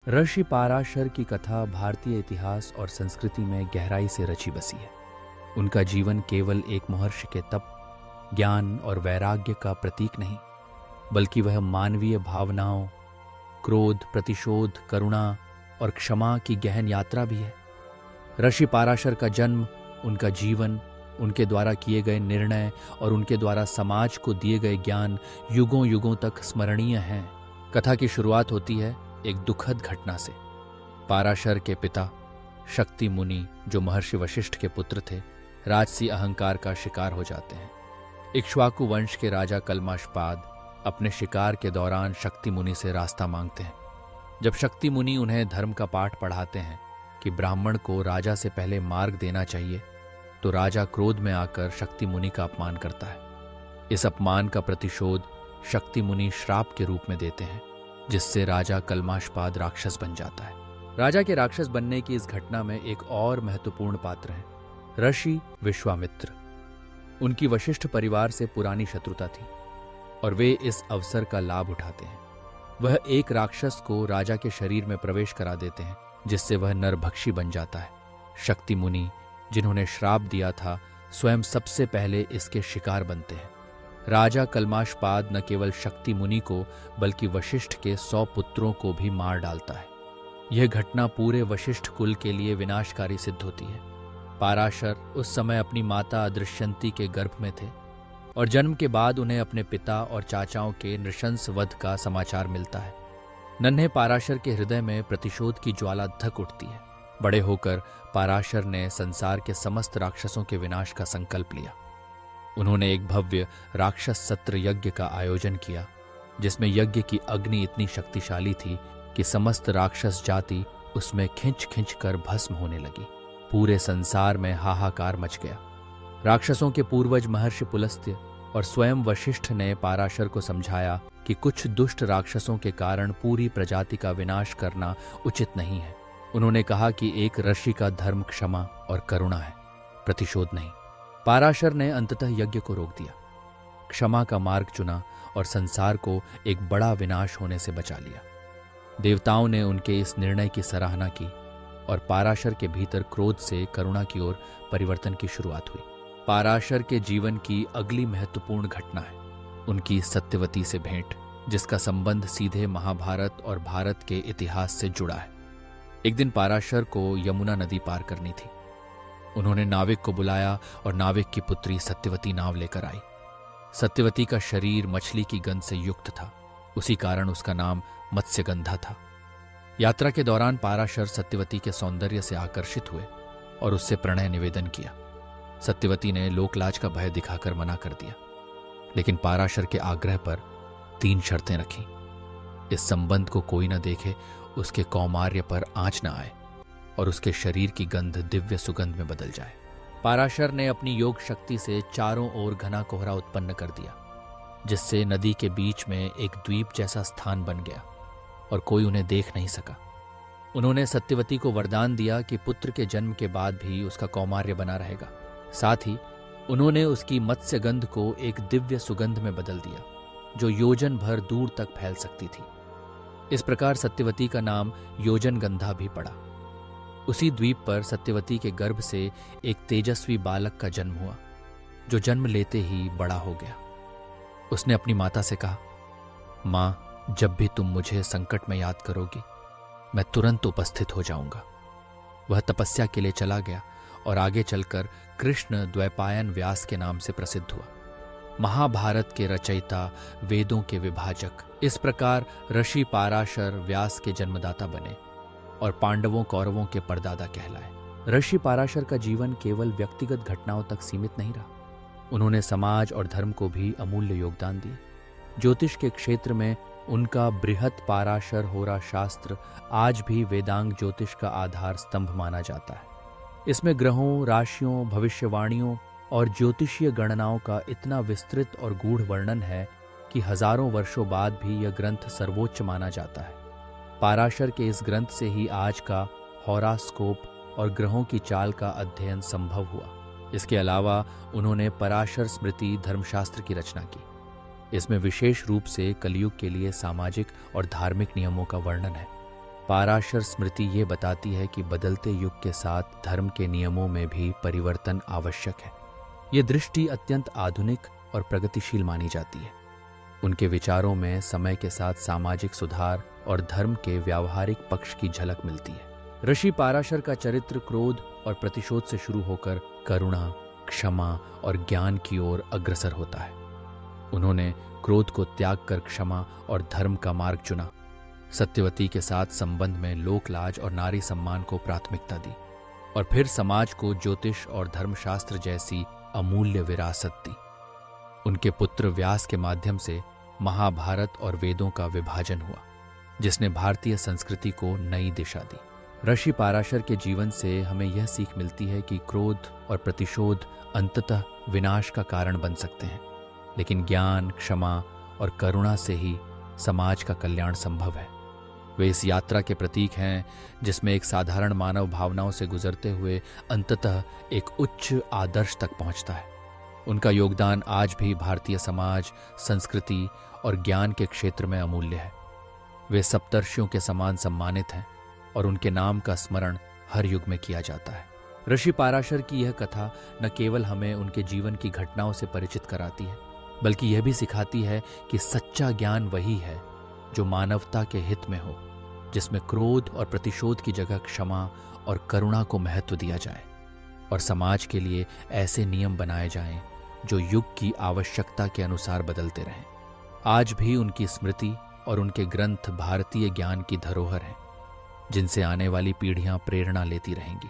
ऋषि पाराशर की कथा भारतीय इतिहास और संस्कृति में गहराई से रची बसी है। उनका जीवन केवल एक महर्षि के तप, ज्ञान और वैराग्य का प्रतीक नहीं, बल्कि वह मानवीय भावनाओं, क्रोध, प्रतिशोध, करुणा और क्षमा की गहन यात्रा भी है। ऋषि पाराशर का जन्म, उनका जीवन, उनके द्वारा किए गए निर्णय और उनके द्वारा समाज को दिए गए ज्ञान युगों युगों तक स्मरणीय हैं। कथा की शुरुआत होती है एक दुखद घटना से। पाराशर के पिता शक्ति मुनि, जो महर्षि वशिष्ठ के पुत्र थे, राजसी अहंकार का शिकार हो जाते हैं। इक्ष्वाकु वंश के राजा कल्माशपाद अपने शिकार के दौरान शक्ति मुनि से रास्ता मांगते हैं। जब शक्ति मुनि उन्हें धर्म का पाठ पढ़ाते हैं कि ब्राह्मण को राजा से पहले मार्ग देना चाहिए, तो राजा क्रोध में आकर शक्ति मुनि का अपमान करता है। इस अपमान का प्रतिशोध शक्ति मुनि श्राप के रूप में देते हैं, जिससे राजा कल्माशपाद राक्षस बन जाता है। राजा के राक्षस बनने की इस घटना में एक और महत्वपूर्ण पात्र है, ऋषि विश्वामित्र। उनकी वशिष्ठ परिवार से पुरानी शत्रुता थी और वे इस अवसर का लाभ उठाते हैं। वह एक राक्षस को राजा के शरीर में प्रवेश करा देते हैं, जिससे वह नरभक्षी बन जाता है। शक्ति मुनि, जिन्होंने श्राप दिया था, स्वयं सबसे पहले इसके शिकार बनते हैं। राजा कल्माशपाद न केवल शक्ति मुनि को बल्कि वशिष्ठ के 100 पुत्रों को भी मार डालता है। यह घटना पूरे वशिष्ठ कुल के लिए विनाशकारी सिद्ध होती है। पाराशर उस समय अपनी माता अदृश्यंती के गर्भ में थे और जन्म के बाद उन्हें अपने पिता और चाचाओं के नृशंस वध का समाचार मिलता है। नन्हे पाराशर के हृदय में प्रतिशोध की ज्वाला धक उठती है। बड़े होकर पाराशर ने संसार के समस्त राक्षसों के विनाश का संकल्प लिया। उन्होंने एक भव्य राक्षस सत्र यज्ञ का आयोजन किया, जिसमें यज्ञ की अग्नि इतनी शक्तिशाली थी कि समस्त राक्षस जाति उसमें खिंच खिंच कर भस्म होने लगी। पूरे संसार में हाहाकार मच गया। राक्षसों के पूर्वज महर्षि पुलस्त्य और स्वयं वशिष्ठ ने पाराशर को समझाया कि कुछ दुष्ट राक्षसों के कारण पूरी प्रजाति का विनाश करना उचित नहीं है। उन्होंने कहा कि एक ऋषि का धर्म क्षमा और करुणा है, प्रतिशोध नहीं। पाराशर ने अंततः यज्ञ को रोक दिया, क्षमा का मार्ग चुना और संसार को एक बड़ा विनाश होने से बचा लिया। देवताओं ने उनके इस निर्णय की सराहना की और पाराशर के भीतर क्रोध से करुणा की ओर परिवर्तन की शुरुआत हुई। पाराशर के जीवन की अगली महत्वपूर्ण घटना है उनकी सत्यवती से भेंट, जिसका संबंध सीधे महाभारत और भारत के इतिहास से जुड़ा है। एक दिन पाराशर को यमुना नदी पार करनी थी। उन्होंने नाविक को बुलाया और नाविक की पुत्री सत्यवती नाव लेकर आई। सत्यवती का शरीर मछली की गंध से युक्त था, उसी कारण उसका नाम मत्स्यगंधा था। यात्रा के दौरान पाराशर सत्यवती के सौंदर्य से आकर्षित हुए और उससे प्रणय निवेदन किया। सत्यवती ने लोकलाज का भय दिखाकर मना कर दिया, लेकिन पाराशर के आग्रह पर 3 शर्तें रखी। इस संबंध को कोई न देखे, उसके कौमार्य पर आंच न आए और उसके शरीर की गंध दिव्य सुगंध में बदल जाए। पाराशर ने अपनी योग शक्ति से चारों ओर घना कोहरा उत्पन्न कर दिया, जिससे नदी के बीच में एक द्वीप जैसा स्थान बन गया और कोई उन्हें देख नहीं सका। उन्होंने सत्यवती को वरदान दिया कि पुत्र के जन्म के बाद भी उसका कौमार्य बना रहेगा। साथ ही उन्होंने उसकी मत्स्यगंध को एक दिव्य सुगंध में बदल दिया, जो योजन भर दूर तक फैल सकती थी। इस प्रकार सत्यवती का नाम योजनगंधा भी पड़ा। उसी द्वीप पर सत्यवती के गर्भ से एक तेजस्वी बालक का जन्म हुआ, जो जन्म लेते ही बड़ा हो गया। उसने अपनी माता से कहा, माँ, जब भी तुम मुझे संकट में याद करोगी, मैं तुरंत उपस्थित हो जाऊंगा। वह तपस्या के लिए चला गया और आगे चलकर कृष्ण द्वैपायन व्यास के नाम से प्रसिद्ध हुआ, महाभारत के रचयिता, वेदों के विभाजक। इस प्रकार ऋषि पाराशर व्यास के जन्मदाता बने और पांडवों कौरवों के परदादा कहलाए। ऋषि पाराशर का जीवन केवल व्यक्तिगत घटनाओं तक सीमित नहीं रहा। उन्होंने समाज और धर्म को भी अमूल्य योगदान दिए। ज्योतिष के क्षेत्र में उनका बृहत पाराशर होरा शास्त्र आज भी वेदांग ज्योतिष का आधार स्तंभ माना जाता है। इसमें ग्रहों, राशियों, भविष्यवाणियों और ज्योतिषीय गणनाओं का इतना विस्तृत और गूढ़ वर्णन है कि हजारों वर्षों बाद भी यह ग्रंथ सर्वोच्च माना जाता है। पाराशर के इस ग्रंथ से ही आज का हॉरोस्कोप और ग्रहों की चाल का अध्ययन संभव हुआ। इसके अलावा उन्होंने पराशर स्मृति धर्मशास्त्र की रचना की। इसमें विशेष रूप से कलयुग के लिए सामाजिक और धार्मिक नियमों का वर्णन है। पाराशर स्मृति ये बताती है कि बदलते युग के साथ धर्म के नियमों में भी परिवर्तन आवश्यक है। ये दृष्टि अत्यंत आधुनिक और प्रगतिशील मानी जाती है। उनके विचारों में समय के साथ सामाजिक सुधार और धर्म के व्यावहारिक पक्ष की झलक मिलती है। ऋषि पाराशर का चरित्र क्रोध और प्रतिशोध से शुरू होकर करुणा, क्षमा और ज्ञान की ओर अग्रसर होता है। उन्होंने क्रोध को त्याग कर क्षमा और धर्म का मार्ग चुना। सत्यवती के साथ संबंध में लोकलाज और नारी सम्मान को प्राथमिकता दी और फिर समाज को ज्योतिष और धर्मशास्त्र जैसी अमूल्य विरासत दी। उनके पुत्र व्यास के माध्यम से महाभारत और वेदों का विभाजन हुआ, जिसने भारतीय संस्कृति को नई दिशा दी। ऋषि पाराशर के जीवन से हमें यह सीख मिलती है कि क्रोध और प्रतिशोध अंततः विनाश का कारण बन सकते हैं, लेकिन ज्ञान, क्षमा और करुणा से ही समाज का कल्याण संभव है। वे इस यात्रा के प्रतीक हैं जिसमें एक साधारण मानव भावनाओं से गुजरते हुए अंततः एक उच्च आदर्श तक पहुंचता है। उनका योगदान आज भी भारतीय समाज, संस्कृति और ज्ञान के क्षेत्र में अमूल्य है। वे सप्तर्षियों के समान सम्मानित हैं और उनके नाम का स्मरण हर युग में किया जाता है। ऋषि पाराशर की यह कथा न केवल हमें उनके जीवन की घटनाओं से परिचित कराती है, बल्कि यह भी सिखाती है कि सच्चा ज्ञान वही है जो मानवता के हित में हो, जिसमें क्रोध और प्रतिशोध की जगह क्षमा और करुणा को महत्व दिया जाए और समाज के लिए ऐसे नियम बनाए जाएं जो युग की आवश्यकता के अनुसार बदलते रहें। आज भी उनकी स्मृति और उनके ग्रंथ भारतीय ज्ञान की धरोहर हैं, जिनसे आने वाली पीढ़ियां प्रेरणा लेती रहेंगी।